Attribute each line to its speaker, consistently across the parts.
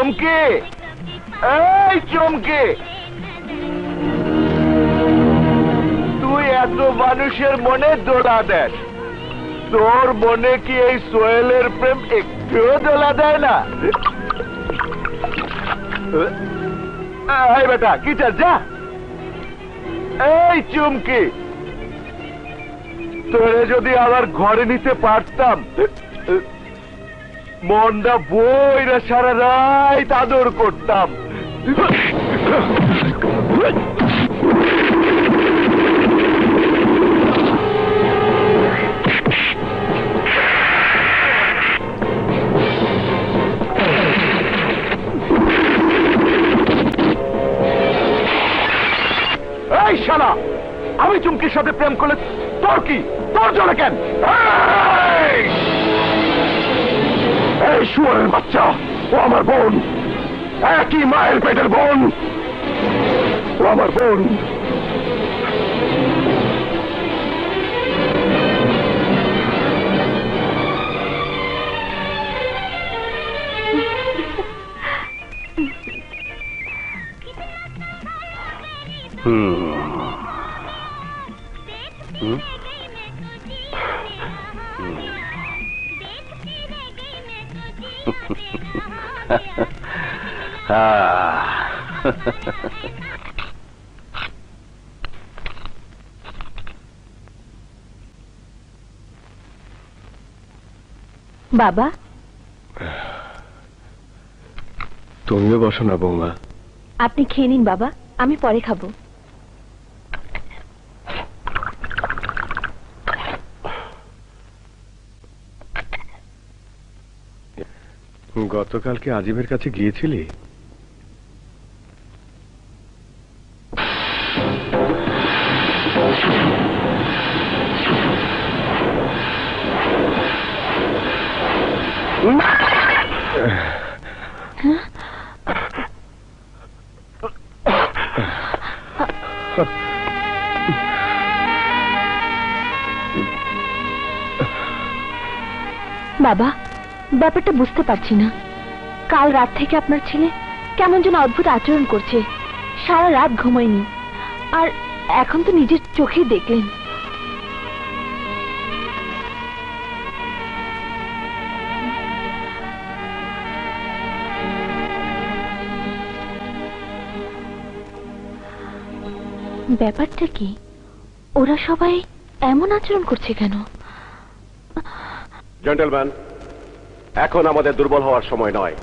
Speaker 1: চমকে, এই চমকে, তুই এত মানুষের মনে দোলা দেস, তোর মনে কি এই সোহেলের প্রেম একটুও দোলা দেয় না? এই বেটা কি চাস, যা। এই চুমকি, তোরে যদি আবার ঘরে নিতে পারতাম, মনটা বইরা সারা রাত আদর করতাম। এই শালা, আমি চুমকির সাথে প্রেম করলে তোর কি, তোর জন্য কেন? এই শুয়োরের বাচ্চা, ও আমার বোন, একই মায়ের পেটের বোন, ও আমার বোন।
Speaker 2: বাবা,
Speaker 1: তুমিও বসো না বৌমা।
Speaker 2: আপনি খেয়ে নিন বাবা, আমি পরে খাবো।
Speaker 1: গতকালকে আজিবের কাছে গিয়েছিলি?
Speaker 2: বাবা, ব্যাপারটা বুঝতে পারছি না। কাল রাত থেকে আপনার ছেলে কেমন যেন অদ্ভুত আচরণ করছে, সারা রাত ঘুমায়নি, আর এখন তো নিজের চোখে দেখলেন। ব্যাপারটা কি, ওরা সবাই এমন আচরণ করছে কেন?
Speaker 1: জেন্টলম্যান, এখন আমাদের দুর্বল হওয়ার সময় নয়,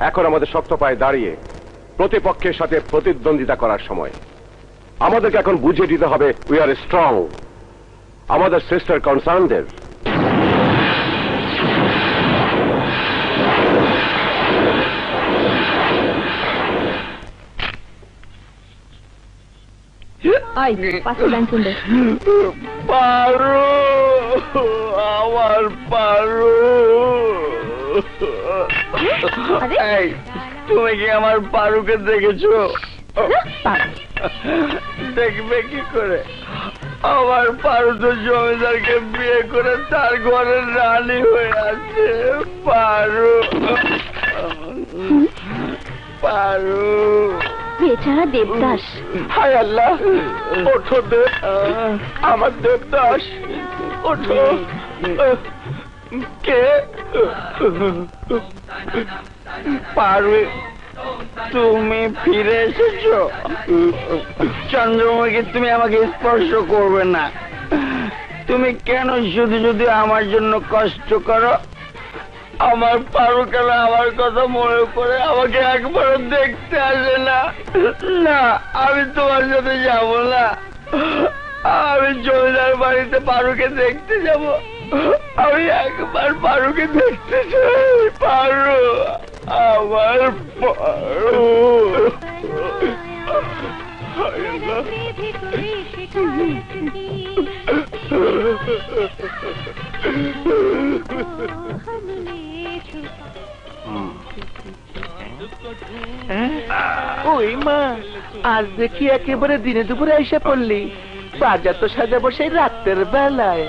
Speaker 1: এখন আমাদের শক্ত পায়ে দাঁড়িয়ে প্রতিপক্ষের সাথে প্রতিদ্বন্দ্বিতা করার সময়। আমাদেরকে এখন বুঝিয়ে দিতে হবে উই আর স্ট্রং, আমাদের সিস্টার কনসার্নদের। পারু, আমার পারু। এই, তুমি কি আমার পারুকে দেখেছো? দেখবে কি করে? আমার পারু তো জমিদারকে বিয়ে করে তার ঘরের রানী হয়ে আছে। পারু, পারু
Speaker 2: বেচারা দেবদাস।
Speaker 1: হায় আল্লাহ, ওঠো দেব, আমার দেবদাস, ওঠো। কে? পারু, তুমি ফিরে এসেছো? চন্দ্রমুখী, তুমি আমাকে স্পর্শ করবে না। তুমি কেন শুধু শুধু আমার জন্য কষ্ট করো? আমার পারু কেন আমার কথা মনে করে আমাকে একবারও দেখতে আসে না? না, আমি তোমার সাথে যাব না। আমি জমিদার বাড়িতে পারুকে দেখতে যাব। আমি একবার পারুকে দেখতে চাই। পারু, আমার পারু।
Speaker 3: ওই মা, আজ দেখি একেবারে দিনে দুপুরে এসে পড়লি। বাজার তো সাজাবো সেই রাতের বেলায়।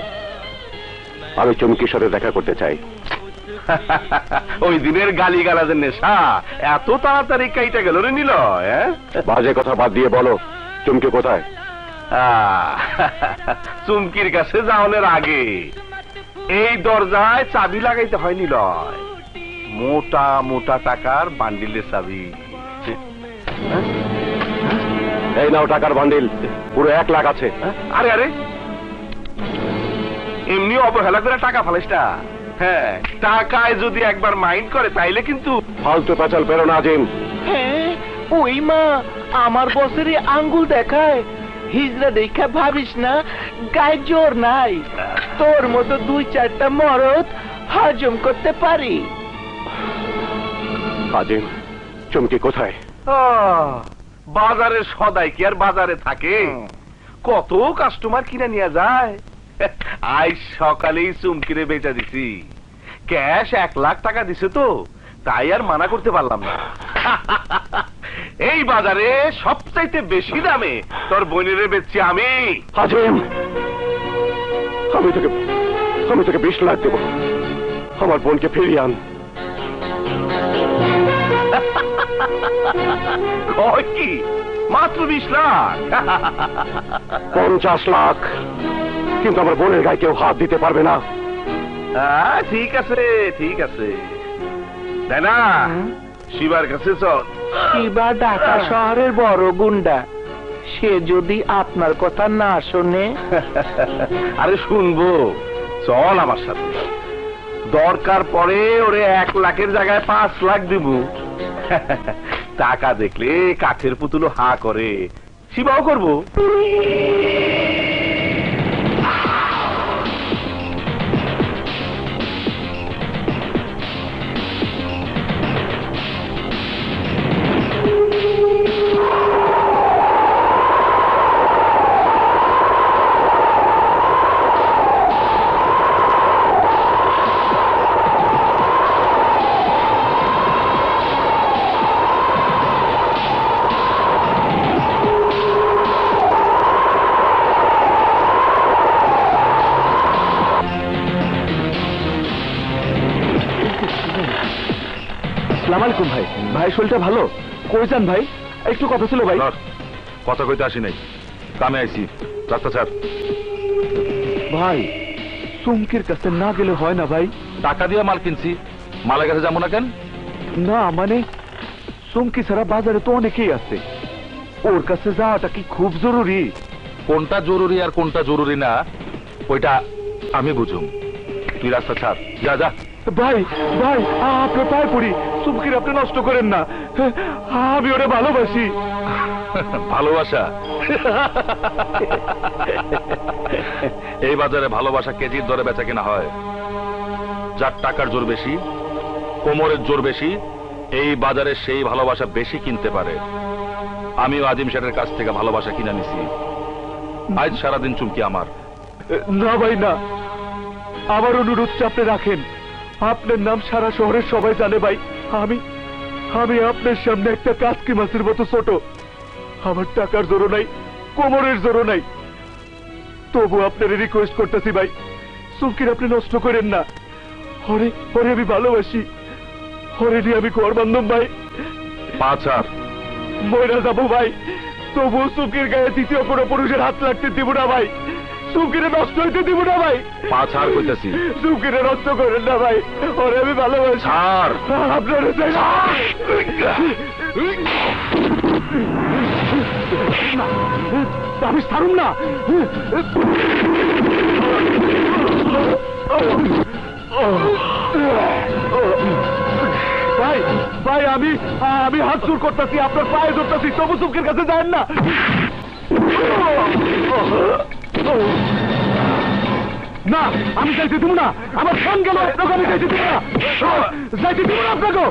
Speaker 1: আমি চুমকির সাথে দেখা করতে চাই।
Speaker 4: ওই দিনের গালি গালাজের নেশা এত তাড়াতাড়ি কাইটা গেল রে নিলয়, হ্যাঁ?
Speaker 5: বাজে কথা বাদ দিয়ে বলো, চুমকি কোথায়?
Speaker 4: চুমকির কাছে যাওয়ার আগে এই দরজায় চাবি লাগাইতে হয় নিলয়, মোটা মোটা টাকার বান্ডিলের চাবি।
Speaker 5: এই নাও টাকার বান্ডিল, পুরো 1 লাখ আছে।
Speaker 4: আরে আরে, এমনি অবহেলা করে টাকা ফালিস না। হ্যাঁ, টাকায় যদি একবার মাইন্ড করে তাইলে কিন্তু
Speaker 5: ফালতু পেঁচাল পেরো না আজিম।
Speaker 3: হ্যাঁ, ওই মা আমার বছরে আঙ্গুল দেখায়, হিজড়া দেখা ভাবিস না গায়ে জোর নাই। তোর মতো 2-4টা মরদ হজম করতে পারি।
Speaker 5: আজিম, চুমকি কোথায়?
Speaker 4: বাজারের সদাই কি আর বাজারে থাকে? কত কাস্টমার কিনে নিয়ে যায়। আজ সকালেই চুমকিরে বেচা দিছি, ক্যাশ 1 লাখ টাকা দিছে তো, তাই আর মানা করতে পারলাম না। এই বাজারে সবচাইতে বেশি দামে তোর বোনেরে বেচছি আমি।
Speaker 5: আজিম, আমি তোকে 20 লাখ দেবো, আমার বোনকে ফিরিয়ে আন।
Speaker 4: কয় কি, মাত্র 20 লাখ?
Speaker 5: 50 লাখ, কিন্তু আমার বোনের গায়ে কেউ হাত দিতে পারবে না।
Speaker 4: ঠিক আছে ঠিক আছে, তাই না? শিবার কাছে চল।
Speaker 3: শিবা ঢাকা শহরের বড় গুন্ডা, সে যদি আপনার কথা না শোনে।
Speaker 4: আরে শুনবো, চল আমার সাথে। দরকার পরে ওরে 1 লাখের জায়গায় 5 লাখ দিব। টাকা দেখলে কাঠের পুতুলো হা করে, শিবাও করবো।
Speaker 5: আসসালামু আলাইকুম ভাই। ভাই শরীরটা ভালো? কই যান ভাই? একটু কথা ছিল ভাই।
Speaker 4: কথা কইতে আসি নাই, কামে আইছি। রাস্তা ছাড়।
Speaker 5: ভাই, চুমকির কাছে না গেলে হয় না ভাই?
Speaker 4: টাকা দিয়ে মাল কিনছি, মালের কাছে যাবো না কেন?
Speaker 5: না মানে, চুমকি ছাড়া বাজারে তো অনেকেই আছে, ওর কাছে যাওয়াটা কি খুব জরুরি?
Speaker 4: কোনটা জরুরি আর কোনটা জরুরি না ওইটা আমি বুঝুম। তুই রাস্তা ছাড়, যা যা।
Speaker 5: ভাই ভাই, আপনার পায়ে পড়ি, চুমকির আপনি নষ্ট করেন না, আমি ওরে ভালোবাসি।
Speaker 4: ভালোবাসা? এই বাজারে ভালোবাসা কেজির দরে বেচা কেনা হয়। যার টাকার জোর বেশি, কোমরের জোর বেশি, এই বাজারে সেই ভালোবাসা বেশি কিনতে পারে। আমিও আজিম শেঠের কাছ থেকে ভালোবাসা কিনে নিছি। আজ সারাদিন চুমকি আমার।
Speaker 5: না ভাই না, আমার অনুরোধটা আপনি রাখেন। আপনার নাম সারা শহরের সবাই জানে ভাই। আমি আপনার সামনে একটা কাজকি মাছের মতো ছোট। আমার টাকার জোরও নাই, কোমরের জোরও নাই, তবু আপনার রিকোয়েস্ট করতেছি ভাই, চুমকির আপনি নষ্ট করেন না। হরে আমি ভালোবাসি, হরে নিয়ে আমি ঘর বান্ধব ভাই।
Speaker 4: পাচার
Speaker 5: ময়রা যাবো ভাই, তবু চুমকির গায়ে দ্বিতীয় কোনো পুরুষের হাত লাগতে দিব না ভাই। চুমকিরে নষ্ট হইতে দিব না ভাই।
Speaker 4: পাচার কইতাছি।
Speaker 5: চুমকিরে নষ্ট করেন না ভাই, ওরে আমি ভালোবাসি।
Speaker 4: ছাড়।
Speaker 5: আপনার চাই না। আমি ছাড়ুন না। ভাই ভাই, আমি হাত চুর করতেছি, আপনার পায়ে ধরতেছি, তবু চুমকির কাছে যান না। না, আমি যাইতে দিব না, আমার ফোন গেল, আপনাকে আমি যাইতে দিব না, যাইতে দিব না আপনাকে।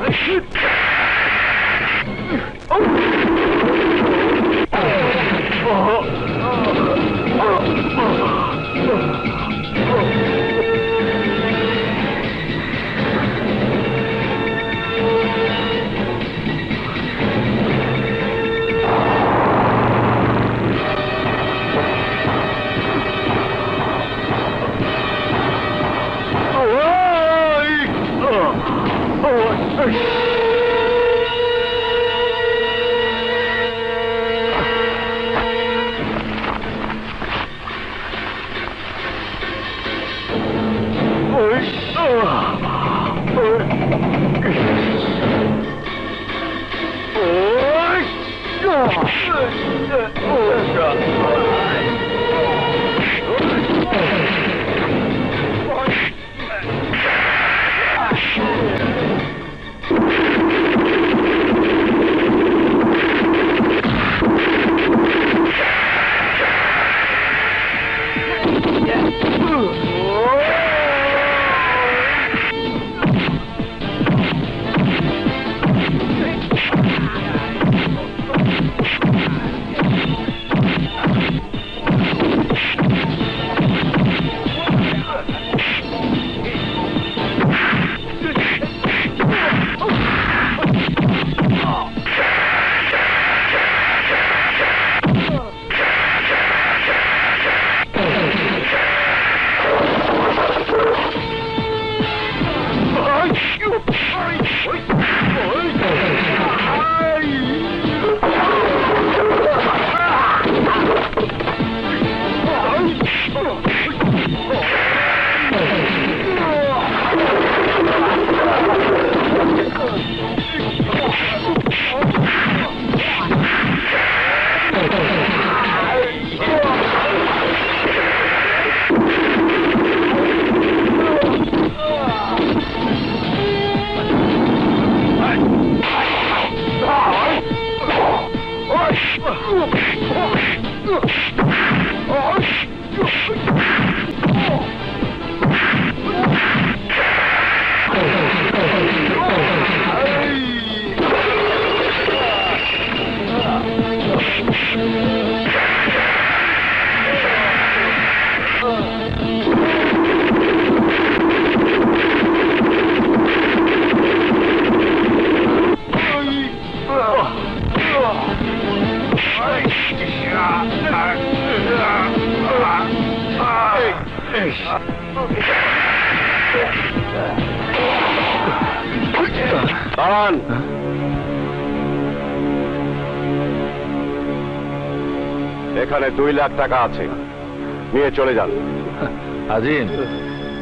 Speaker 5: দাঁড়ান। এখানে 2 লাখ টাকা আছে, নিয়ে চলে যান।
Speaker 6: আজিম,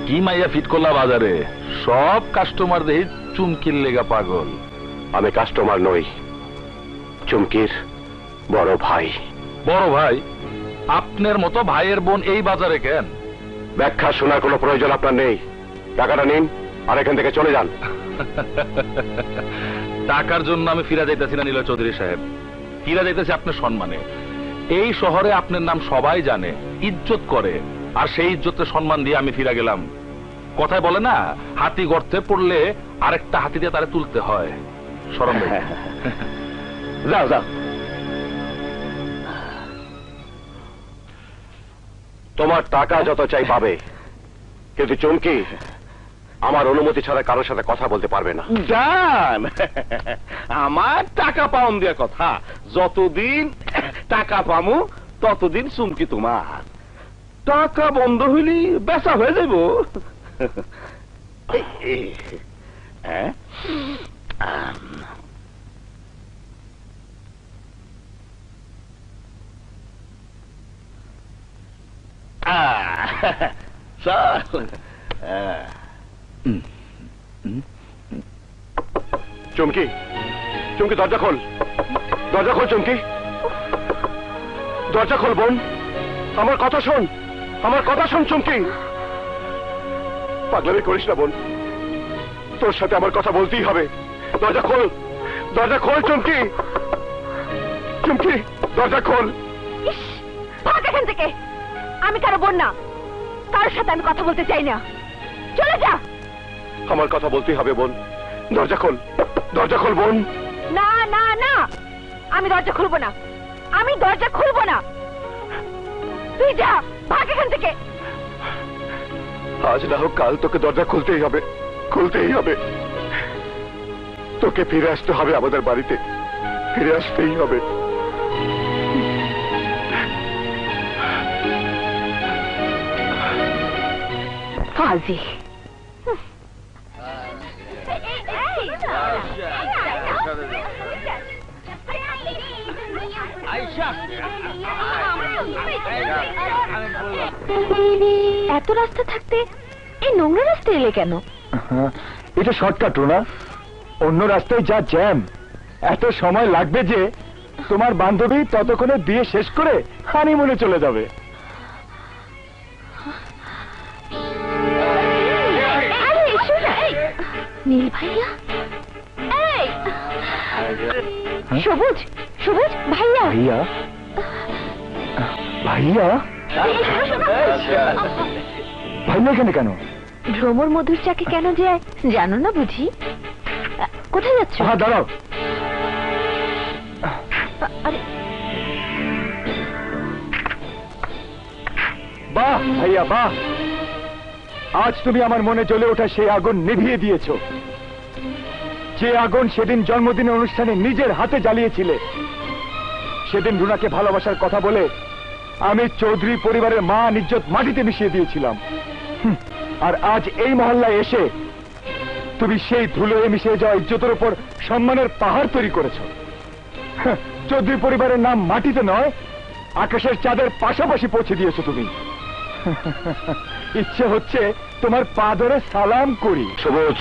Speaker 6: কি মাইয়া ফিট করলা বাজারে? সব কাস্টমার দেখি চুমকির লেগা পাগল।
Speaker 5: আমি কাস্টমার নই, চুমকির বড় ভাই।
Speaker 6: বড় ভাই? আপনার মতো ভাইয়ের বোন এই বাজারে কেন?
Speaker 5: ব্যাখ্যা শোনার কোনো প্রয়োজন আপনার নেই। টাকাটা নিন আর এখান থেকে চলে যান।
Speaker 6: টাকার জন্য আমি ফিরা যাইতেছি না নীলয় চৌধুরী সাহেব, ফিরা যাইতেছি আপনার সম্মানে। এই শহরে আপনার নাম সবাই জানে, ইজ্জত করে, আর সেই ইজ্জতের সম্মান দিয়ে আমি ফিরা গেলাম। কথায় বলে না, হাতি গর্তে পড়লে আরেকটা হাতি দিয়ে তারে তুলতে হয়। শরম নেই।
Speaker 5: যাও যাও। তোমার টাকা যত চাই পাবে, কিন্তু চুমকি আমার অনুমতি ছাড়া কারোর সাথে কথা বলতে পারবে না।
Speaker 4: জান, আমার টাকা পাউন দিয়া কথা, যতদিন টাকা পামু ততদিন চুমকি তোমার। টাকা বন্ধ হইলি বেচা হয়ে যাব। হ্যাঁ, চল।
Speaker 5: চুমকি, চুমকি দরজা খোল, দরজা খোল চুমকি, দরজা খোল বোন। আমার কথা শোন, আমার কথা শোন চুমকি। পাগলামি করিস না বোন, তোর সাথে আমার কথা বলতেই হবে। দরজা খোল, দরজা খোল চুমকি, চুমকি দরজা খোল।
Speaker 2: ইস, ভাগ এখান থেকে। আমি কারো বোন না, কারোর সাথে আমি কথা বলতে চাই না। চলে যা।
Speaker 5: আমার কথা বলতেই হবে বোন, দরজা খোল, দরজা খোল বোন।
Speaker 2: না না না, আমি দরজা খুলবো না, আমি দরজা খুলবো না। তুই যা, ভাগ এখান থেকে।
Speaker 5: আজ না হোক কাল তোকে দরজা খুলতেই হবে, খুলতেই হবে। তোকে ফিরে আসতে হবে আমাদের বাড়িতে, ফিরে আসতেই হবে।
Speaker 2: ফাজি। এত রাস্তা থাকতে এই নোংরা রাস্তা এলে কেন?
Speaker 5: এটা শর্টকাট না, অন্য রাস্তায় যা জ্যাম, এত সময় লাগবে যে তোমার বান্ধবী ততক্ষণে বিয়ে শেষ করে হানিমুনে চলে যাবে।
Speaker 2: নীল ভাইয়া, এই সবুজ, সবুজ ভাইয়া,
Speaker 5: ভাইয়া, ভাইয়া, ভাইয়া এখানে কেন?
Speaker 2: ভ্রমর মধুর চাকে কেন যায় জানো না বুঝি? কোথায় যাচ্ছ?
Speaker 5: হ্যাঁ দাঁড়াও।
Speaker 2: আরে
Speaker 5: বাহ ভাইয়া বাহ, আজ তুমি আমার মনে জ্বলে ওঠা সেই আগুন নিভিয়ে দিয়েছো, যে আগুন সেদিন জন্মদিনের অনুষ্ঠানে নিজের হাতে জ্বালিয়েছিলে। সেদিন রুনাকে ভালোবাসার কথা বলে আমি চৌধুরী পরিবারের মান ইজ্জত মাটিতে মিশিয়ে দিয়েছিলাম। আর আজ এই মহল্লায় এসে তুমি সেই ধুলোয় মিশিয়ে যাওয়া ইজ্জতের উপর সম্মানের পাহাড় তৈরি করেছো। চৌধুরী পরিবারের নাম মাটিতে নয়, আকাশের চাঁদের পাশাপাশি পৌঁছে দিয়েছো তুমি। ইচ্ছে হচ্ছে তোমার পা ধরে সালাম করি।
Speaker 7: সবুজ,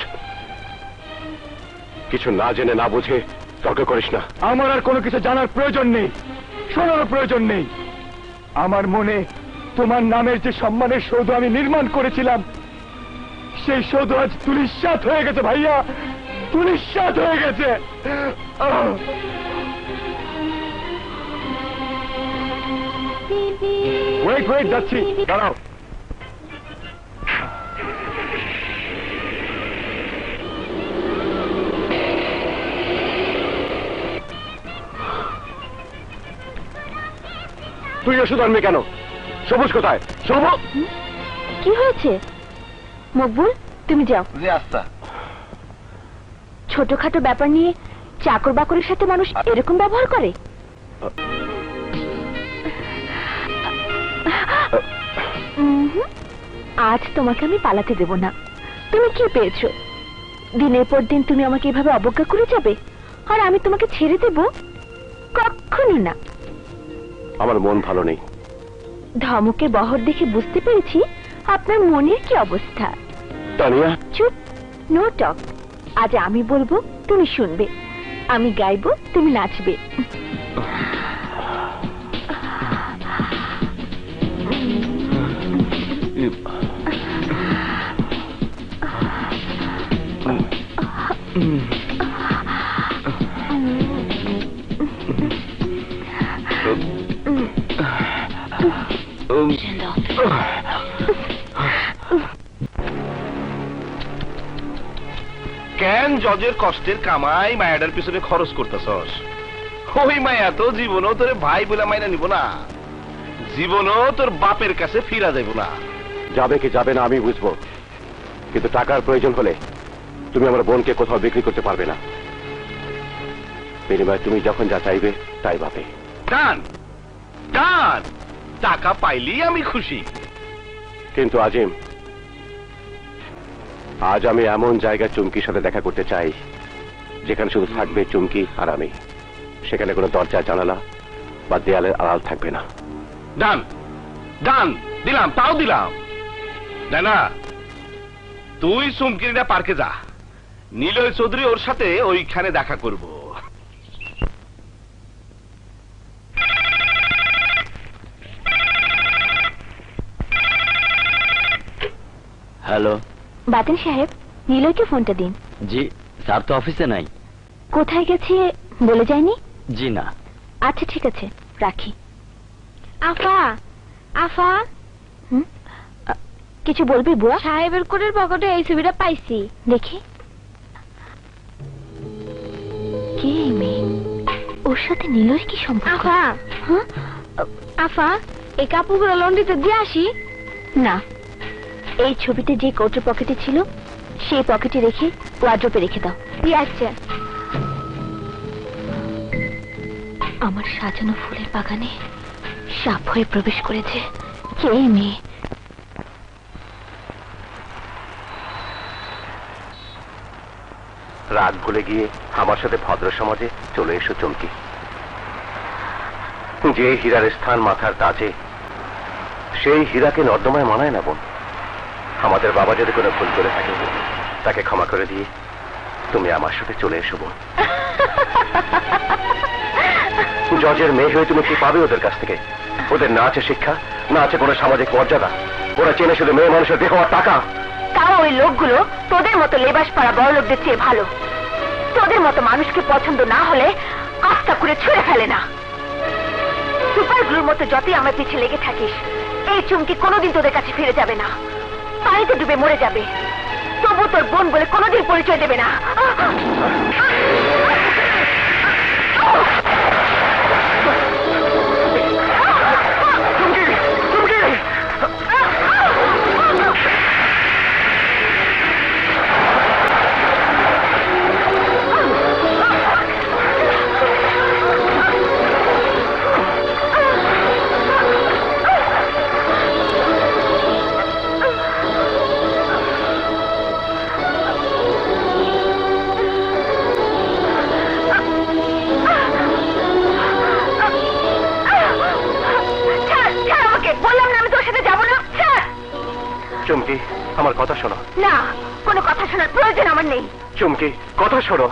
Speaker 7: কিছু না জেনে না বুঝে তর্ক করিস না।
Speaker 5: আমার আর কোনো কিছু জানার প্রয়োজন নেই, শোনার প্রয়োজন নেই। আমার মনে তোমার নামের যে সম্মানের সৌধ আমি নির্মাণ করেছিলাম, সেই সৌধ আজ ধূলিসাৎ হয়ে গেছে ভাইয়া, ধূলিসাৎ হয়ে গেছে। ওয়েট ওয়েট, যাচ্ছি, দাঁড়াও।
Speaker 7: তুই ওষুধ আনবি কেন? সবুজ কোথায়? সবুজ,
Speaker 2: কি হয়েছে? মকবুল, তুমি যাও।
Speaker 4: জি আস্তা।
Speaker 2: ছোটখাটো ব্যাপার নিয়ে চাকর বাকরের সাথে মানুষ এরকম ব্যবহার করে? আজ তোমাকে আমি পালাতে দেব না। তুমি কি পেয়েছো? দিনের পর দিন তুমি আমাকে এভাবে অবজ্ঞা করে যাবে আর আমি তোমাকে ছেড়ে দেব? কখনো না।
Speaker 7: আমার মন ভালো নেই।
Speaker 2: ধমকের বহর দেখে বুঝতে পেরেছি আপনার মনের কি অবস্থা।
Speaker 7: তানিয়া,
Speaker 2: চুপ, নো টক। আজ আমি বলবো, তুমি শুনবে। আমি গাইবো, তুমি নাচবে।
Speaker 4: কেন জজের কষ্টের কামাই মায়াটার পিছনে খরচ করতেছস? ওই মায়া তো জীবনও তোর ভাই বলে মাইনা নিব না, জীবনও তোর বাপের কাছে ফিরা যাইব না।
Speaker 7: যাবে কি যাবে না আমি বুঝবো, কিন্তু টাকার প্রয়োজন হলে তুমি আমার বোনকে কোথাও বিক্রি করতে পারবে না। বিনিময়ে তুমি যখন যা চাইবে তাই পাবে।
Speaker 4: ডান ডান, টাকা পাইলি আমি খুশি।
Speaker 7: কিন্তু আজিম, আজ আমি এমন জায়গায় চুমকির সাথে দেখা করতে চাই যেখানে শুধু থাকবে চুমকি আর আমি। সেখানে কোনো দরজা জানালা বা দেয়ালের আড়াল থাকবে না।
Speaker 4: ডান ডান, দিলাম, তাও দিলাম। না, তুই সুমকিরিনা পার্কে যা, নিলয় চৌধুরী ওর সাথে ওইখানে দেখা করব।
Speaker 1: হ্যালো।
Speaker 2: বাতিল সাহেব, নিলয়কে ফোনটা দিন।
Speaker 1: জি স্যার তো অফিসে নাই।
Speaker 2: কোথায় গেছে বলে যায়নি?
Speaker 1: জি না।
Speaker 2: আচ্ছা ঠিক আছে, রাখি। আফা, আফা, কিছু বলবি বুয়া? সাহেবের কোটের পকেটে এই ছবিটা পাইছি, দেখি। কে এই মেয়ে? ওর সাথে নিলয় কি সম্পর্ক? আফা, আফা, এই কাপড়গুলো লন্ড্রিতে দিয়ে আসি। না, এই ছবিতে যে কোটের পকেটে ছিল সেই পকেটে রেখে ওয়ার্ড্রোবে রেখে দাও। আচ্ছা। আমার সাজানো ফুলের বাগানে সাপ হয়ে প্রবেশ করেছে। কে এই মেয়ে?
Speaker 7: রাগ ভুলে গিয়ে আমার সাথে ভদ্র সমাজে চলে এসো চুমকি। যে হীরার স্থান মাথার তাজে, সেই হীরাকে নর্দমায় মানায় না বোন। আমাদের বাবা যদি কোনো ভুল করে থাকে তাকে ক্ষমা করে দিয়ে তুমি আমার সাথে চলে এসো বোন। জজের মেয়ে হয়ে তুমি কি পাবে ওদের কাছ থেকে? ওদের না আছে শিক্ষা, না আছে কোনো সামাজিক মর্যাদা। ওরা চেনে শুধু মেয়ে মানুষের দেহ আর টাকা।
Speaker 2: তাও ওই লোকগুলো তোদের মতো লেবাস পরা বড় লোকদের চেয়ে ভালো। তোদের মতো মানুষকে পছন্দ না হলে আস্থা করে ছুঁড়ে ফেলে না। সুপার গ্লুর মতো যতই আমার পিছে লেগে থাকিস, এই চুমকি কোনোদিন তোদের কাছে ফিরে যাবে না। পানিতে ডুবে মরে যাবে, তবু তোর বোন বলে কোনোদিন পরিচয় দেবে না।
Speaker 7: চুমকি, আমার কথা শোনো।
Speaker 2: না, কোনো কথা শোনার প্রয়োজন আমার নেই।
Speaker 7: চুমকি, কথা শোনো।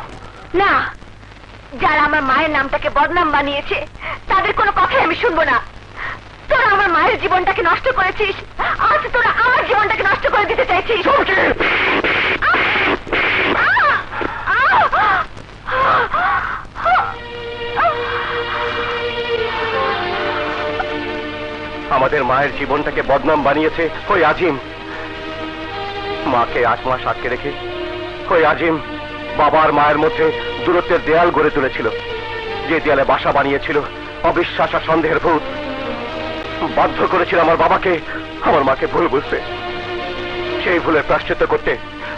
Speaker 2: না, যারা আমার মায়ের নামটাকে বদনাম বানিয়েছে তাদের কোনো কথাই আমি শুনবো না। তোরা আমার মায়ের জীবনটাকে নষ্ট করেছিস, আজ তোরা আমার জীবনটাকে নষ্ট করে দিতে চাইছিস।
Speaker 7: আমাদের মায়ের জীবনটাকে বদনাম বানিয়েছে ওই আজিম। মাকে 8 মাস আটকে রেখে ওই আজিম বাবার মায়ের মধ্যে দূরত্বের দেয়াল গড়ে তুলেছিল, যে দেয়ালে বাসা বানিয়েছিল অবিশ্বাস আর সন্দেহের ভূত। বাধ্য করেছিল আমার বাবাকে আমার মাকে ভুল বুঝতে। সেই ভুলের প্রায়শ্চিত্ত করতে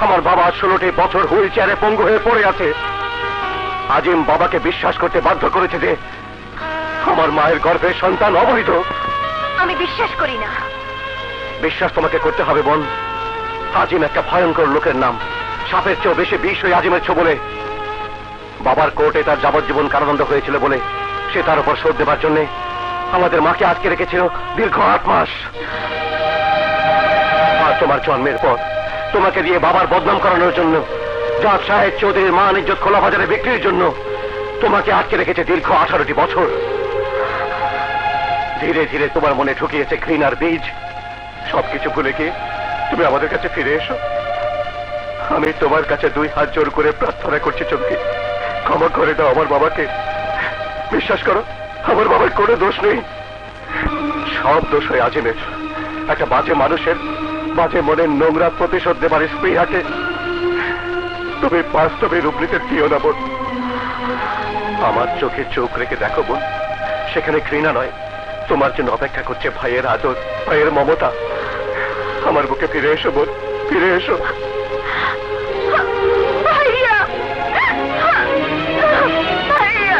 Speaker 7: আমার বাবা 16টি বছর হুইল চেয়ারে পঙ্গু হয়ে পড়ে আছে। আজিম বাবাকে বিশ্বাস করতে বাধ্য করেছে যে আমার মায়ের গর্ভের সন্তান অবৈধ।
Speaker 2: আমি বিশ্বাস করি না।
Speaker 7: বিশ্বাস তোমাকে করতে হবে বোন। আজিম একটা ভয়ঙ্কর লোকের নাম, সাপের চেয়েও বেশি বিষ ওই আজিমের ছোবলে। বাবার কোর্টে তার যাবজ্জীবন কারাদণ্ড হয়েছিল বলে সে তার উপর শোধ দেবার জন্য আমাদের মাকে আটকে রেখেছিল দীর্ঘ 8 মাস। আর তোমার জন্মের পর তোমাকে দিয়ে বাবার বদনাম করানোর জন্য, জাত সাহেব চৌধুরীর মান ইজ্জত খোলা বাজারে বিক্রির জন্য তোমাকে আটকে রেখেছে দীর্ঘ 18টি বছর। ধীরে ধীরে তোমার মনে ঢুকিয়েছে ঘৃণার বীজ। সবকিছু ভুলে গিয়ে তুমি আমাদের কাছে ফিরে এসো। আমি তোমার কাছে 2 হাত জোর করে প্রার্থনা করছি চমকি, ক্ষমা করে দাও আমার বাবাকে। বিশ্বাস করো, আমার বাবার কোনো দোষ নেই। সব দোষ হয় আজিমের। একটা বাজে মানুষের বাজে মনের নোংরা প্রতিশোধ দেবার স্পৃহাকে তুমি বাস্তবে রূপ নিতে দিও না বোন। আমার চোখে চোখ রেখে দেখো বোন, সেখানে ঘৃণা নয়, তোমার জন্য অপেক্ষা করছে ভাইয়ের আদর, ভাইয়ের মমতা। আমার বুকে ফিরে এসো বোন, ফিরে এসো।
Speaker 2: ভাইয়া, ভাইয়া,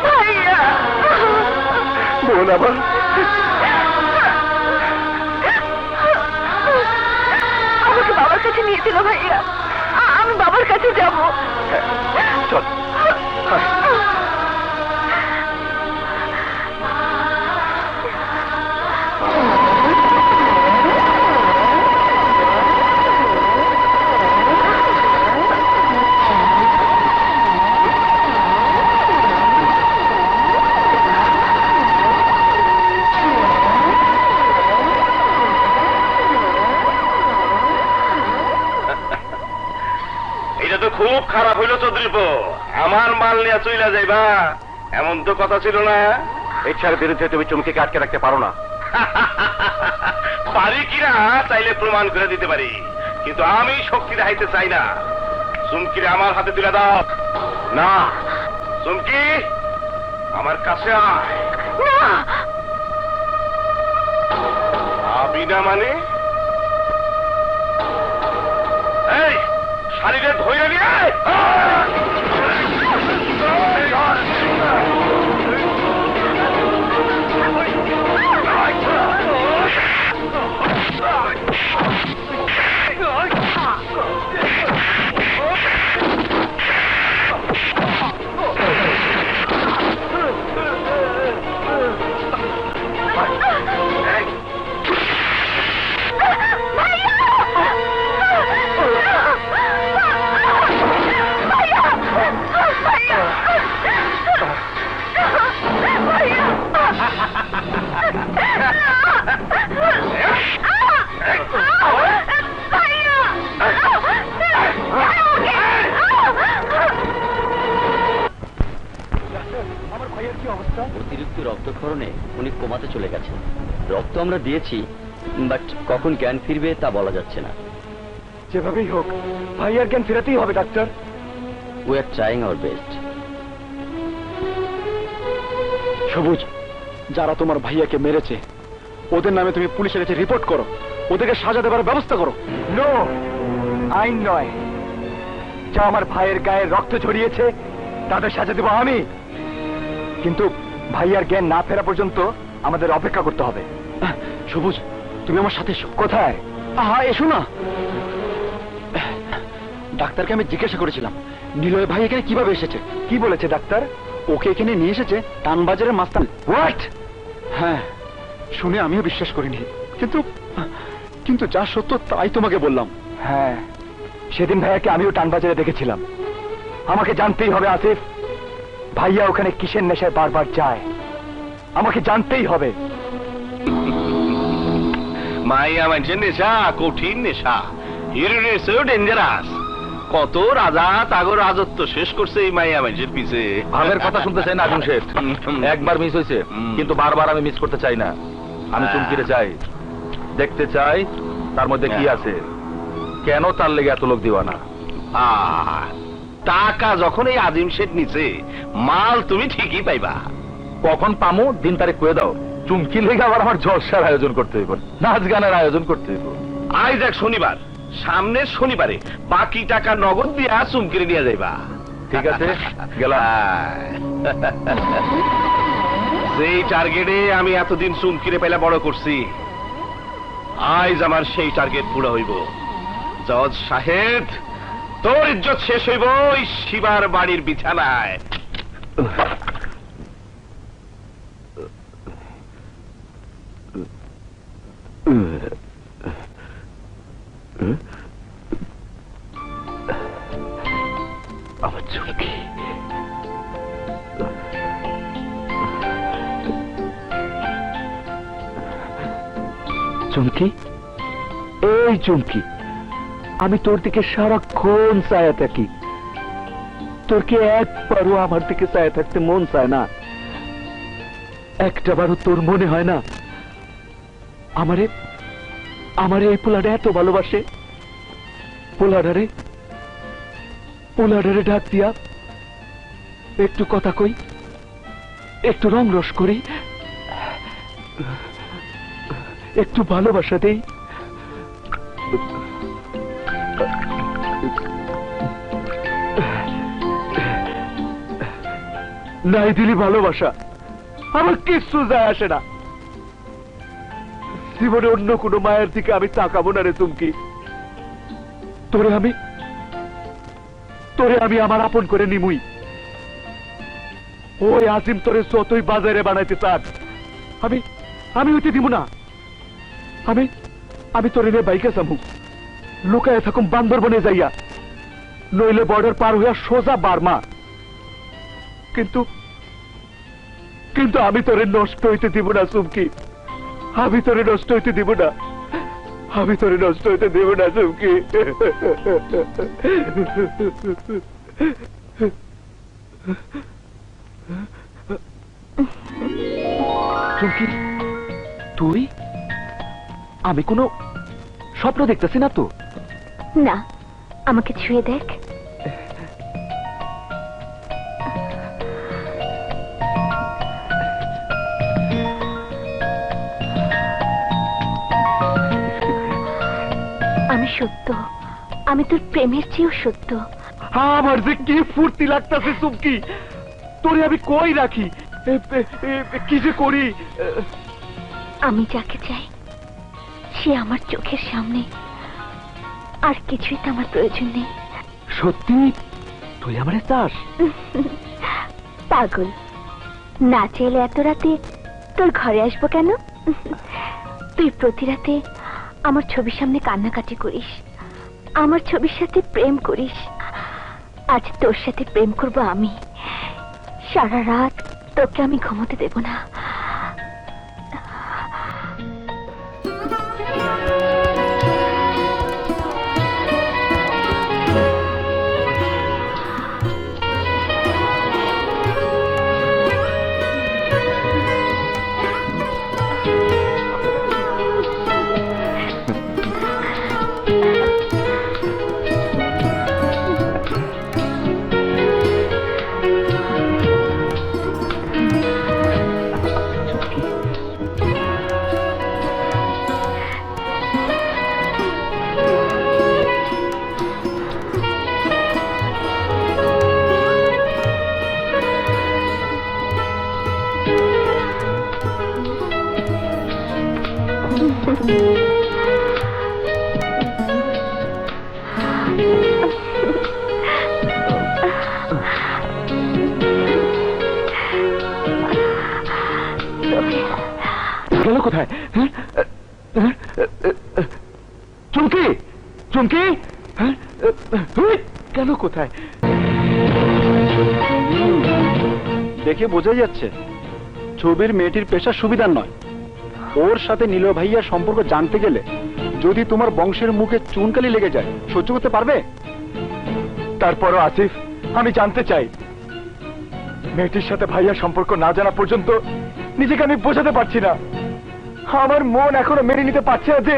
Speaker 2: ভাইয়া,
Speaker 7: বোন আমার।
Speaker 2: আমাকে বাবার কাছে নিয়ে ছিল ভাইয়া, আমি বাবার কাছে যাব।
Speaker 7: চল।
Speaker 4: এটা তো খুব খারাপ হইল চৌধুরীপো, আমার মাল নিয়ে চইলা যাইবা, এমন তো কথা ছিল না।
Speaker 7: ইচ্ছার বিরুদ্ধে তুমি চুমকিকে আটকে রাখতে পারো না।
Speaker 4: পারি কিনা চাইলে প্রমাণ করে দিতে পারি, কিন্তু আমি শক্তি দেখাইতে চাই না। চুমকিরে আমার হাতে তুলে দাও।
Speaker 7: না
Speaker 4: চুমকি, আমার কাছে আয়।
Speaker 2: না,
Speaker 4: আবি না মানে? এই শাড়িরে ধরে নিয়ে আয়।
Speaker 8: অতিরিক্ত রক্তক্ষরণে উনি কোমাতে চলে গেছেন। রক্ত আমরা দিয়েছি, বাট কখন জ্ঞান ফিরবে তা বলা যাচ্ছে না।
Speaker 5: যেভাবেই হোক ভাইয়ার জ্ঞান ফেরাতেই হবে doctor.
Speaker 8: We are trying our best.
Speaker 5: সবুজ, যারা তোমার ভাইয়াকে মেরেছে ওদের নামে তুমি পুলিশের কাছে রিপোর্ট করো, ওদেরকে সাজা দেবার ব্যবস্থা করো। নো, আইন নয়, যা আমার ভাইয়ের গায়ে রক্ত ঝরিয়েছে তাদের সাজা দেব আমি। কিন্তু ভাইয়ার জ্ঞান না ফেরা পর্যন্ত আমাদের অপেক্ষা করতে হবে। সবুজ, তুমি আমার সাথে এসো। কোথায়? আহা, এসো না। ডাক্তারকে আমি জিজ্ঞাসা করেছিলাম নিলয় ভাই এখানে কিভাবে এসেছে। কি বলেছে ডাক্তার? ওকে এখানে নিয়ে এসেছে টানবাজারের মাস্তান। হোয়াট? হ্যাঁ, শুনে আমিও বিশ্বাস করিনি, কিন্তু কিন্তু যা সত্য তাই তোমাকে বললাম। হ্যাঁ, সেদিন ভাইয়াকে আমিও টানবাজারে দেখেছিলাম। আমাকে জানতেই হবে আসিফ, ভাইয়া ওখানে কিসের নেশায় বারবার যায়। আমাকে জানতেই হবে।
Speaker 4: মাইয়া মানুষের নেশা কঠিন নেশা, এর নেশাও ডেঞ্জারাস। কত রাজা তাগো রাজত্ব শেষ করছে এই মাইয়া মানুষের পিছে।
Speaker 6: ভাবের কথা শুনতে চাই না আজম শেঠ। একবার মিস হয়েছে, কিন্তু বারবার আমি মিস করতে চাই না। আমি চুমকিরে চাই, দেখতে চাই তার মধ্যে কি আছে, কেন তার লেগে এত লোক দিওয়ানা।
Speaker 4: টাকা যখন এই আজিম শেঠ নিচে, মাল তুমি ঠিকই পাইবা।
Speaker 6: কখন পামো দিন তারিখ কয়ে দাও। চুমকি লেগে আবার আমার জলসার আয়োজন করতে হইব, নাচ গানের আয়োজন করতে হইব।
Speaker 4: আজ এক শনিবার, সামনের শনিবারে বাকি টাকা নগদ দিয়া চুমকিরে নিয়ে যাইবা।
Speaker 6: ঠিক আছে, গেলাম।
Speaker 4: সেই টার্গেটে আমি এতদিন চুমকিরে পেলা বড় করছি, আজ আমার সেই টার্গেট পুরো হইব। জজ সাহেব, তোর ইজ্জত শেষ হইব ওই শিবার বাড়ির বিছানায়।
Speaker 5: আমার চুমকি, চুমকি, এই চুমকি, আমি তোর দিকে সারাক্ষণ চায়া থাকি। তোর কি একবারও আমার দিকে চায়া থাকতে মন চায় না? একটাবারও তোর মনে হয় না আমারে আমারে এই পোলাটা এত ভালোবাসে? পোলাডারে ডাক দিয়া একটু কথা কই, একটু রং রস করি, একটু ভালোবাসা দেই। নাই দিলি ভালোবাসা, আমার কিচ্ছু যায় আসে না। জীবনে অন্য কোনো মায়ের দিকে আমি তাকাবো না রে চুমকি। তোরে আমি আমার আপন করে নিমুই। ওই আজিম তোরে যতই বাজারে বানাইতে চাক, আমি হইতে দিব না। আমি তোরে নিয়ে বাইকে যাবো, লুকায় থাকুম বান্দরবনে যাইয়া, নইলে বর্ডার পার হইয়া সোজা বার্মা। কিন্তু আমি তোরে নষ্ট হইতে দিব না চুমকি। আমি তোরে নষ্ট হইতে দিব না, আমি তোরে নষ্ট হইতে দিব না চুমকি। চুমকি, তুই? আমি কোনো স্বপ্ন দেখতেছি না তো?
Speaker 2: না, আমাকে ছুঁয়ে দেখ। আমি সত্য, আমি তোর প্রেমের চেয়েও সত্য।
Speaker 5: আমার যে কি ফুর্তি লাগতেছে চুমকি, তোরে আমি কই রাখি, কি যে করি।
Speaker 2: আমি যাকে চাই সে আমার চোখের সামনে, আর কিছুই তো আমার প্রয়োজন নেই।
Speaker 5: সত্যি তুই আমারে চাস?
Speaker 2: পাগল, না চাইলে এত রাতে তোর ঘরে আসবো কেন? তুই প্রতি রাতে আমার ছবির সামনে কান্নাকাটি করিস, আমার ছবির সাথে প্রেম করিস। আজ তোর সাথে প্রেম করব আমি। সারা রাত তোকে আমি ঘুমোতে দেব না।
Speaker 5: গেল কোথায়? চুমকি, চুমকি গেল কোথায়? দেখে বোঝা যাচ্ছে ছবির মেয়েটির পেশা সুবিধার নয়। ওর সাথে নীল ভাইয়ার সম্পর্ক জানতে গেলে যদি তোমার বংশের মুখে চুনকালি লেগে যায় সহ্য করতে পারবে? তারপরও আসিফ, আমি জানতে চাই, মেয়েটির সাথে ভাইয়ার সম্পর্ক না জানা পর্যন্ত নিজেকে আমি বোঝাতে পারছি না। আমার মন এখনো মেনে নিতে পারছে না যে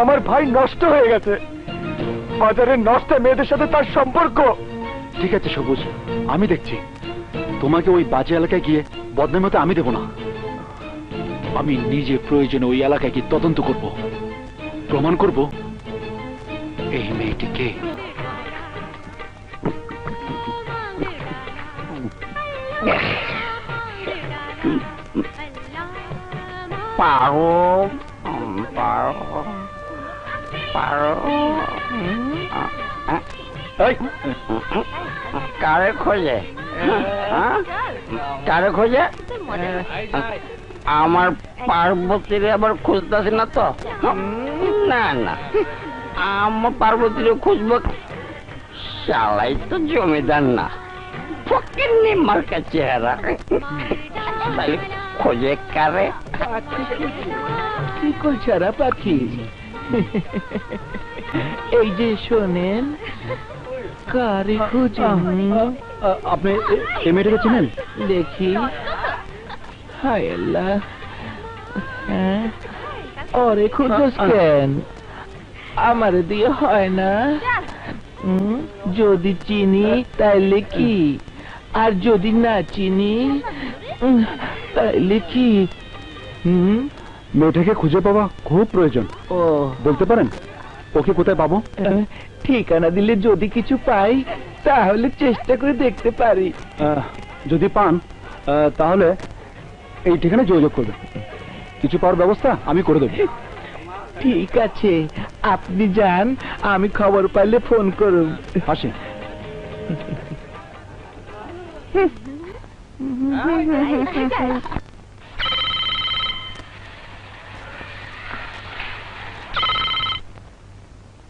Speaker 5: আমার ভাই নষ্ট হয়ে গেছে। বাজারের নষ্ট মেয়েদের সাথে তার সম্পর্ক। ঠিক আছে সবুজ, আমি দেখছি। তোমাকে ওই বাজে এলাকায় গিয়ে বদনাম হতে আমি দেব না। আমি নিজে প্রয়োজনে ওই এলাকায় গিয়ে তদন্ত করব, প্রমাণ করব এই মেয়েটিকে।
Speaker 1: পারো পারো পারো। কারে খোঁজে? কারে খোঁজে? আমার পার্বতীরে আবার খুঁজতেছি না তো? না না, আমার পার্বতীরে খুঁজবো? শালাই তো জমিদার না, ফকিন্নি মার্কা চেহারা। তাহলে খোঁজে কারে?
Speaker 3: চিকল ছাড়া পাখি। এই যে শোনেন, কারে খুঁজেন?
Speaker 5: আপনি এই মেয়েটাকে চিনেন?
Speaker 3: দেখি। হায় আল্লাহ, হ্যাঁ, ওরে খুঁজোস কেন? আমার দিয়ে হয় না। যদি চিনি তাইলে কি, আর যদি না চিনি তাইলে কি?
Speaker 5: মেয়েটাকে খুঁজে পাওয়া খুব প্রয়োজন।
Speaker 3: ও,
Speaker 5: বলতে পারেন ওকে কোথায় পাবো?
Speaker 3: ঠিকানা দিলে যদি কিছু পাই তাহলে চেষ্টা করে দেখতে পারি।
Speaker 5: যদি পান তাহলে এই ঠিকানায় যোগাযোগ করবেন। কিছু পাওয়ার ব্যবস্থা আমি করে দেবো।
Speaker 3: ঠিক আছে, আপনি যান, আমি খবর পাইলে ফোন করুন।
Speaker 5: আসি।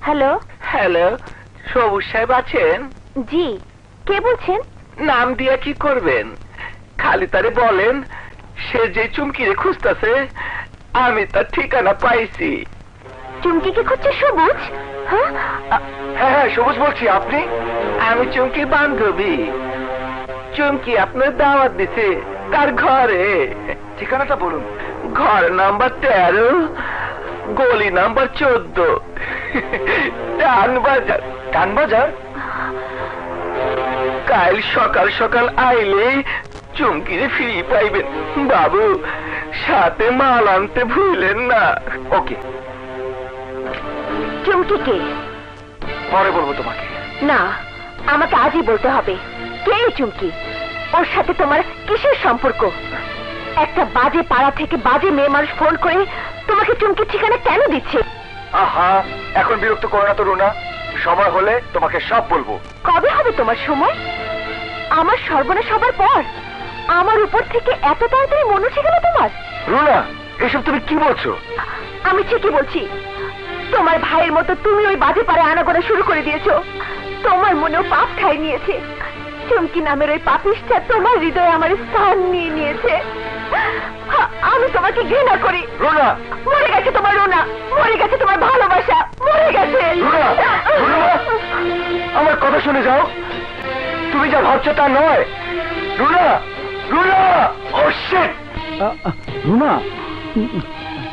Speaker 2: হ্যালো।
Speaker 3: হ্যালো, সবুজ সাহেব আছেন?
Speaker 2: জি, কে বলছেন?
Speaker 3: নাম দিয়া কি করবেন? খালি তারে বলেন সে যে চুমকিরে খুঁজতেছে আমি তার ঠিকানা পাইছি।
Speaker 2: চুমকিকে খুঁজছে সবুজ? হ্যাঁ
Speaker 3: হ্যাঁ, সবুজ বলছি। আপনি? আমি চুমকির বান্ধবী। চুমকি আপনার দাওয়াত দিছে তার ঘরে। ঠিকানাটা বলুন। ঘর নাম্বার 13, গলি নাম্বার 14, টানবাজার। টানবাজার? কাল সকাল সকাল আইলে চুমকিরে ফিরি পাইবেন। বাবু, সাথে মাল আনতে ভুলেন না। ওকে।
Speaker 2: চুমকিকে?
Speaker 3: পরে বলবো তোমাকে।
Speaker 2: না, আমাকে আজই বলতে হবে। কে চুমকি? ওর সাথে তোমার কিসের সম্পর্ক? একটা বাজে পাড়া থেকে বাজে মেয়ে মানুষ ফোন করে তোমাকে চুমকির ঠিকানা কেন দিচ্ছে?
Speaker 5: আহা, এখন বিরক্ত করো না তো রুনা। সময় হলে তোমাকে সব বলবো।
Speaker 2: কবে হবে তোমার সময়? আমার সর্বনাশ হবার পর আমার উপর থেকে এত তাড়াতাড়ি মনে উঠে গেল তোমার?
Speaker 5: রুনা, এসব তুমি কি বলছো?
Speaker 2: আমি ঠিকই বলছি। তোমার ভাইয়ের মতো তুমি ওই বাজে পাড়ায় আনাগোনা শুরু করে দিয়েছো। তোমার মনেও পাপ ঠাই নিয়েছে। চুমকি নামের ওই পাপিষ্ঠা তোমার হৃদয়ে আমার স্থান নিয়ে নিয়েছে। আমি তোমাকে ঘৃণা করি।
Speaker 5: রুনা,
Speaker 2: মরে গেছে তোমার রুনা, মরে গেছে তোমার ভালোবাসা, মরে গেছে।
Speaker 5: রুনা, রুনা, আমার কথা শুনে যাও। তুমি যা ভাবছো তা নয়। রুনা, রুনা, ও শিট! রুনা,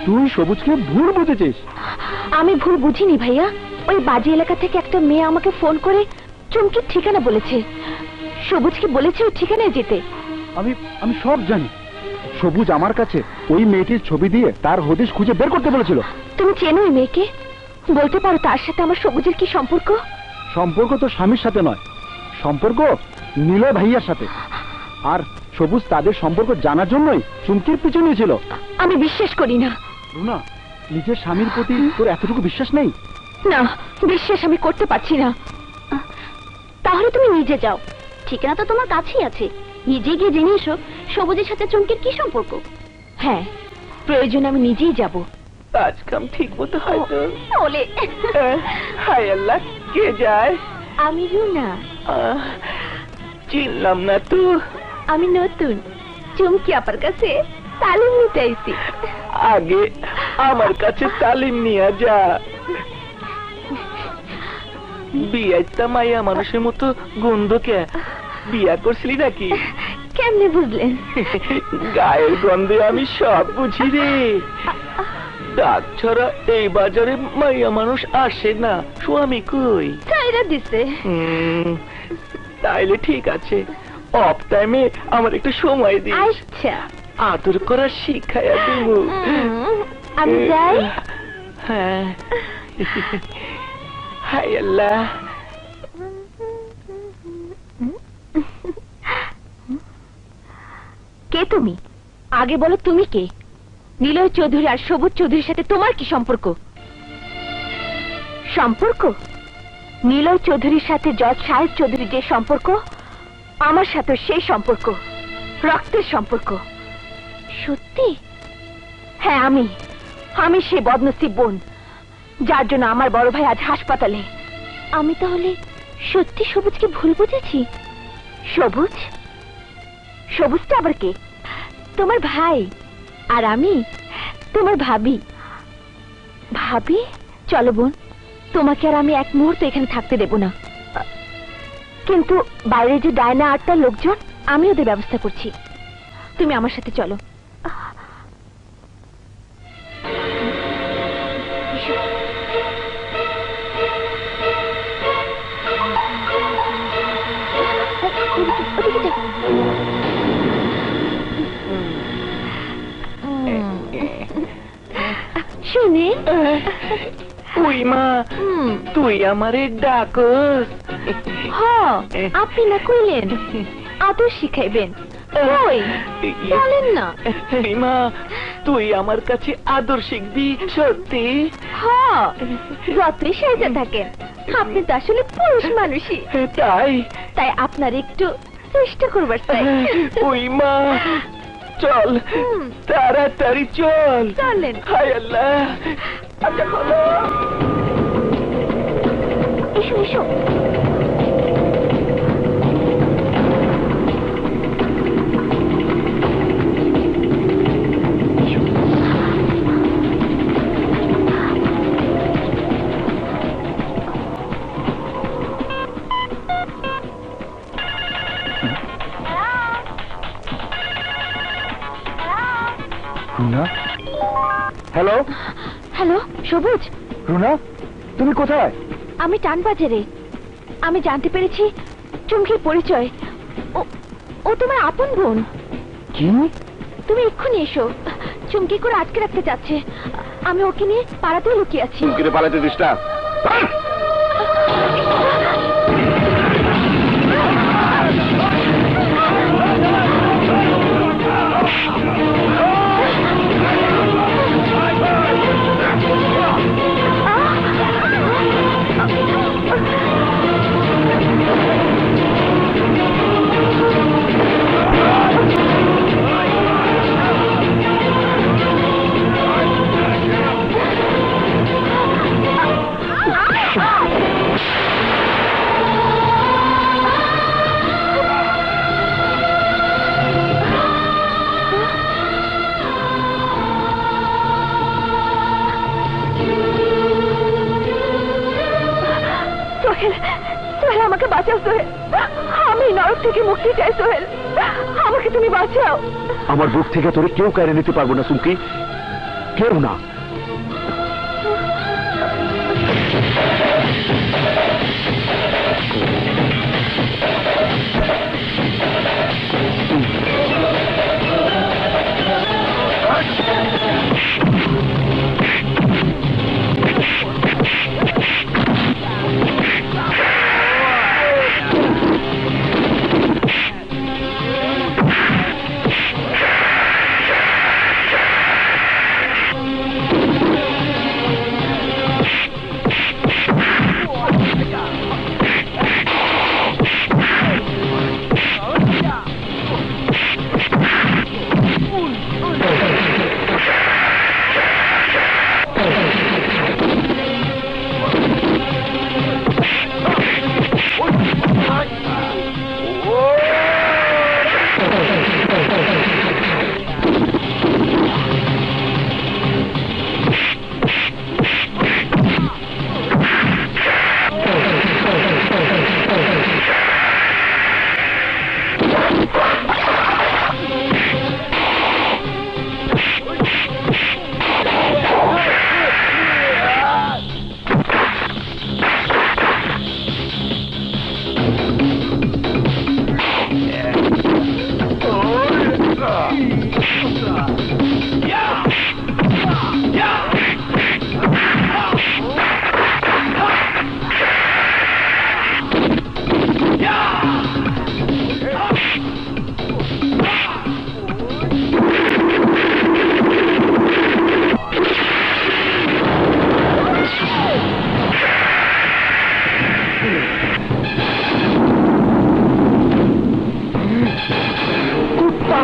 Speaker 5: তুই সবুজকে ভুল বুঝেছিস।
Speaker 2: আমি ভুল বুঝিনি ভাইয়া। ওই বাজে এলাকা থেকে একটা মেয়ে আমাকে ফোন করে চুমকির ঠিকানা বলেছে। সবুজকে বলেছে ওই ঠিকানায় যেতে।
Speaker 5: আমি সব জানি। সবুজ আমার কাছে ওই মেয়েটির ছবি দিয়ে তার হদিশ খুঁজে বের করতে বলেছিল।
Speaker 2: তুমি চেনো ওই মেয়েকে? বলতে পারো তার সাথে আমার সবুজের কি সম্পর্ক?
Speaker 5: সম্পর্ক তো স্বামীর সাথে নয়, সম্পর্ক নীল ভাইয়ার সাথে। আর সবুজ তাদের সম্পর্ক জানার জন্যই চুমকির পিছু নিয়েছিল।
Speaker 2: আমি বিশ্বাস করি না।
Speaker 5: রুনা, নিজের স্বামীর প্রতি তোর এতটুকু বিশ্বাস নেই?
Speaker 2: না, বিশ্বাস আমি করতে পারছি না। তাহলে তুমি নিজে যাও, ঠিকানা তো তোমার কাছেই আছে, নিজে গিয়ে জেনে এসো সবুজের সাথে চুমকির কি সম্পর্ক। হ্যাঁ, প্রয়োজন আমি নিজেই যাব।
Speaker 3: কাজ কাম ঠিক মতো হয় তো?
Speaker 2: বলে
Speaker 3: হায় আল্লাহ, কে যায়?
Speaker 2: আমি রুনা।
Speaker 3: চিনলাম না তো।
Speaker 2: আমি নতুন, চুমকি আপার কাছে তালিম নিতে আইছি।
Speaker 3: আগে আমার কাছে তালিম নিয়ে যা। বিয়াইতা মাইয়া মানুষের মতো গন্ধ কে? বিয়া করছিলি নাকি?
Speaker 2: কেমনে বুঝলেন?
Speaker 3: গায়ের গন্ধে আমি সব বুঝি রে। ডাক ছাড়া এই বাজারে মাইয়া মানুষ আসে না। স্বামী কই?
Speaker 2: ছাইরা দিছে।
Speaker 3: তাইলে ঠিক আছে, অফ টাইমে আমার একটু সময় দিস।
Speaker 2: আচ্ছা,
Speaker 3: আদর করা শিখাইয়া দিব।
Speaker 2: আমি যাই।
Speaker 3: হ্যাঁ। হায় আল্লাহ।
Speaker 2: কে তুমি? আগে বলো তুমি কে? নিলয় চৌধুরী আর সবুজ চৌধুরীর সাথে তোমার কি সম্পর্ক? সম্পর্ক? নিলয় চৌধুরীর সাথে জজ সাহেব চৌধুরীর যে সম্পর্ক, আমার সাথে সেই সম্পর্ক, রক্তের সম্পর্ক। সত্যি? হ্যাঁ, আমি সেই বদনসিব বোন যার জন্য আমার বড় ভাই আজ হাসপাতালে। আমি তাহলে সত্যি সবুজকে ভুল বুঝেছি? সবুজ? সবুজটা আবার কে? তোমার ভাই, আর আমি তোমার ভাবি। ভাবি? চলো বোন, তোমাকে আর আমি এক মুহূর্ত এখানে থাকতে দেব না। কিন্তু বাইরে যে ডায়না আর তার লোকজন, আমি ওদের ব্যবস্থা করছি। তুমি আমার সাথে চলো। শুনে
Speaker 3: ওই মা, তুই আমারে ডাকস?
Speaker 2: আপনি না কইলেন আদর শিখাইবেন, ওই বলেন না।
Speaker 3: মা, তুই আমার কাছে আদর শিখবি? সত্যি?
Speaker 2: যতই সাজা থাকেন, আপনি তো আসলে পুরুষ মানুষই।
Speaker 3: তাই?
Speaker 2: তাই আপনার একটু চেষ্টা করবার চাই।
Speaker 3: ওই মা, চল তাড়াতাড়ি চল।
Speaker 2: চলেন।
Speaker 3: হায় আল্লাহ। আচ্ছা, বলো।
Speaker 2: এসো এসো।
Speaker 5: রুনা? হ্যালো
Speaker 2: হ্যালো, সবুজ।
Speaker 5: রুনা, তুমি কোথায়?
Speaker 2: আমি টানবাজারে। আমি জানতে পেরেছি চুমকির পরিচয়। ও তোমার আপন বোন।
Speaker 5: কি?
Speaker 2: তুমি এক্ষুনি এসো। চুমকি করে আটকে রাখতে চাচ্ছে। আমি ওকে নিয়ে পাড়াতেই লুকিয়ে আছি।
Speaker 7: চুমকিরে পালাতে দিস না।
Speaker 2: সোহেল, আমাকে বাঁচাও সোহেল। আমি নরক থেকে মুক্তি চাই সোহেল, আমাকে তুমি বাঁচাও।
Speaker 5: আমার বুক থেকে তোরে কেউ কেড়ে নিতে পারবো না চুমকি, কেউ না।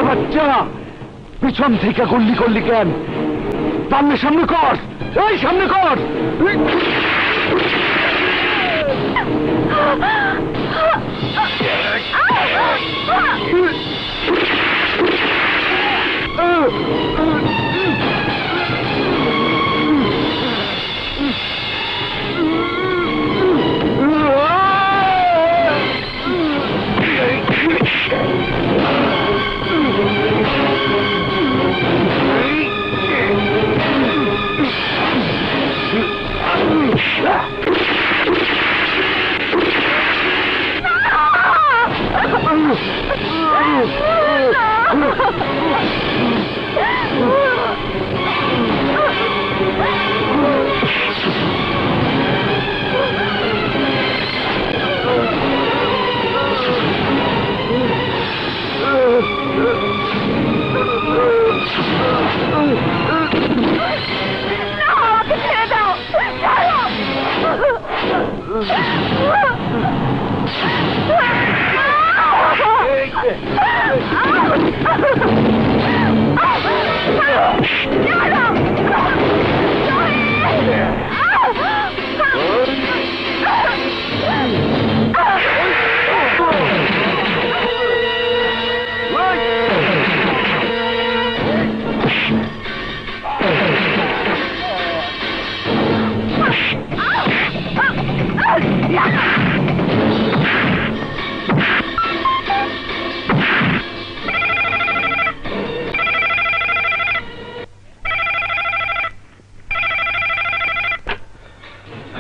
Speaker 5: বাচ্চা, পিছন থেকে গুল্লি করলি কেন? পারলে সামনে কর, এই সামনে কর।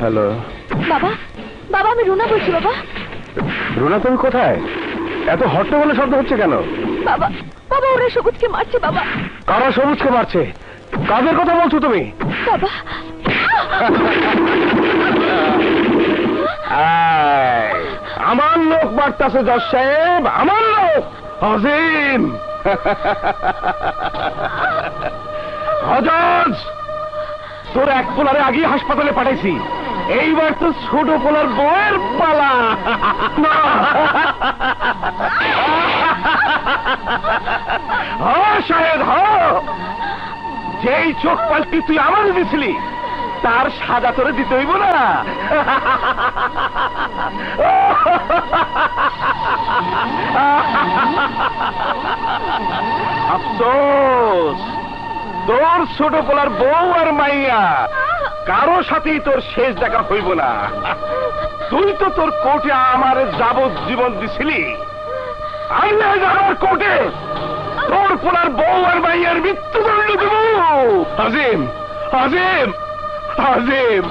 Speaker 5: হ্যালো
Speaker 2: বাবা, বাবা আমি রুনা বলছি বাবা।
Speaker 5: রুনা, তুমি কোথায়? এত হট্টগোল শব্দ হচ্ছে কেন?
Speaker 2: বাবা, বাবা ওরা সবুজকে মারছে বাবা।
Speaker 5: কারা সবুজকে মারছে? কাদের কথা বলছো তুমি?
Speaker 2: বাবা
Speaker 5: আমার লোক মারতাছে জজ সাহেব, আমার লোক। আজিম হজজ, তোর এক পোলারে আগে হাসপাতালে পাঠাইছি, এইবার তো ছোট পোলার বউয়ের পালা। শাহেদ হ, যেই চোখ পাল্টি তুই আমার দিছিলি তার সাজা তোরে দিতে হইব না। আফসোস, তোর ছোট পোলার বউ আর মাইয়া কারো সাথেই তোর শেষ দেখা হইব না। তুই তো তোর কোর্টে আমার যাবজ্জীবন দিছিলি, আমি আমার কোর্টে তোর পোলার বউ আর মাইয়ার মৃত্যুদণ্ড দেব। আজিম, আজিম, আজিম।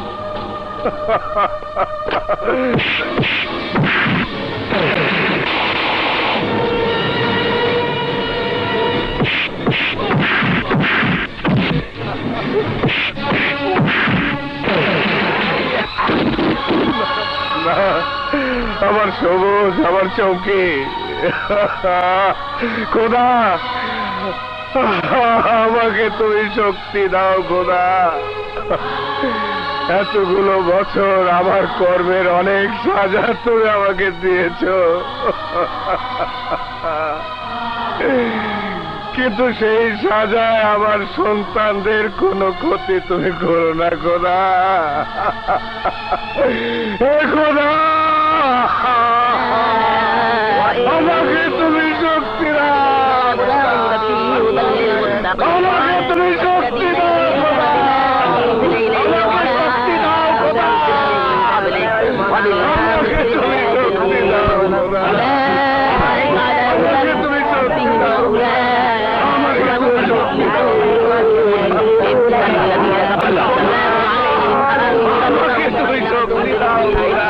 Speaker 5: আমার সবুজ, আমার চৌকি, খোদা আমাকে তুমি শক্তি দাও খোদা। এতগুলো বছর আমার কর্মের অনেক সাজা তুমি আমাকে দিয়েছ, কিন্তু সেই সাজায় আমার সন্তানদের কোনো ক্ষতি তুমি করো না খোদা। হে খোদা, আমাকে তুমি শক্তি দাও, আমাকে তুমি শক্তি দাও খোদা, আমাকে শক্তি দাও খোদা, আমাকে তুমি শক্তি দাও খোদা, আমাকে তুমি শক্তি দাও, আমাকে তুমি শক্তি দাও, আমাকে তুমি শক্তি দাও খোদা।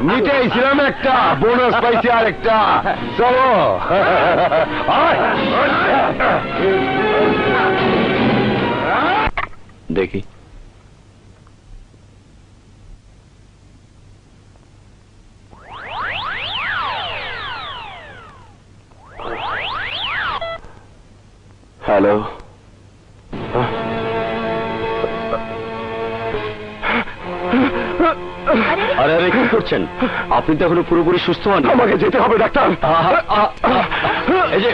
Speaker 5: নিতেইছিলাম একটা, বোনাস পাইছি আরেকটা। চলো
Speaker 8: দেখি।
Speaker 5: হ্যালো,
Speaker 8: আরে আরে কি করছেন? আপনি তো এখনো পুরোপুরি সুস্থ হন।
Speaker 5: আমাকে যেতে হবে ডাক্তার।
Speaker 8: এই যে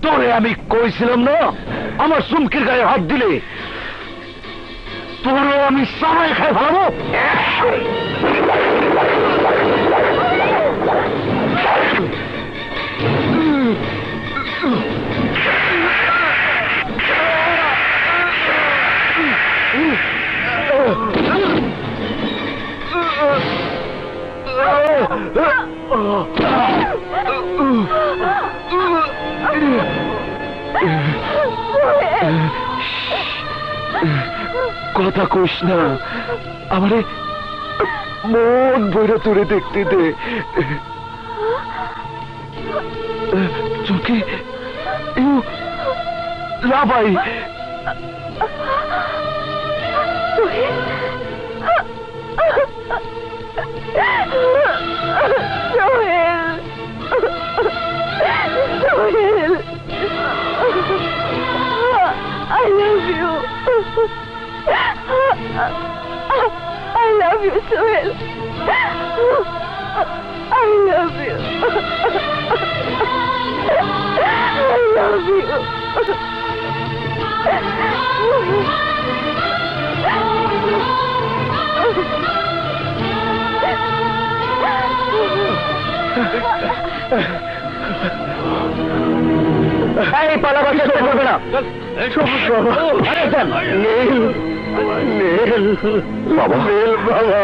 Speaker 5: তোরে আমি কইছিলাম না আমার চুমকির গায়ে হাত দিলে তোরও আমি সবাই খাই ফেলাবো। কথা কইস না, আমারে মন বইরা তোরে দেখতে দে। চোখে না ভাই,
Speaker 2: I love you. I love you, Sohail. I love you. I love you.
Speaker 1: এই পালাবার চেষ্টা করবে না। নীল, নীল, বাবা, নীল, বাবা,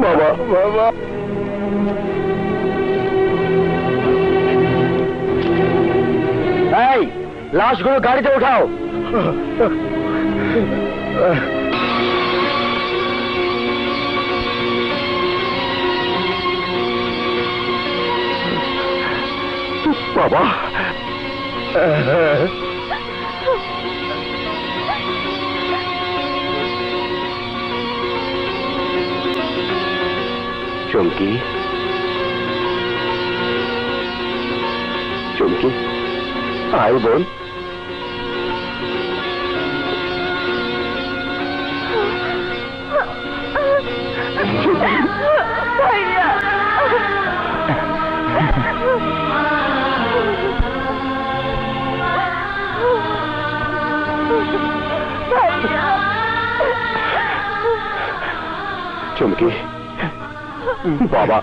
Speaker 1: বাবা, বাবা। এই লাশগুলো গাড়িতে উঠাও। বাবা, চমকি, চমকি, আয় বোন। চমকি, বাবা,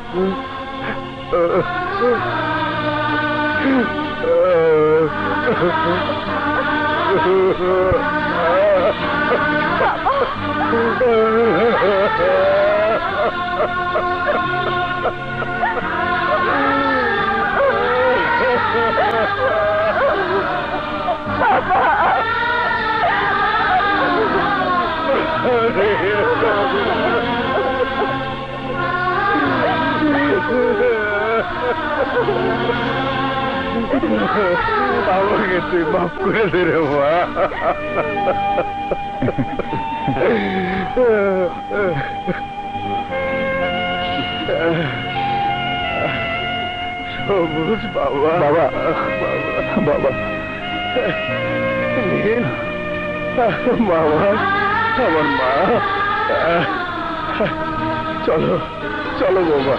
Speaker 1: আমাকে তুই মাফ করে দে রে মা। সবুজ বাবা, বাবা, বাবা, নীল, মামা, আমার মা, চলো, চলো বাবা।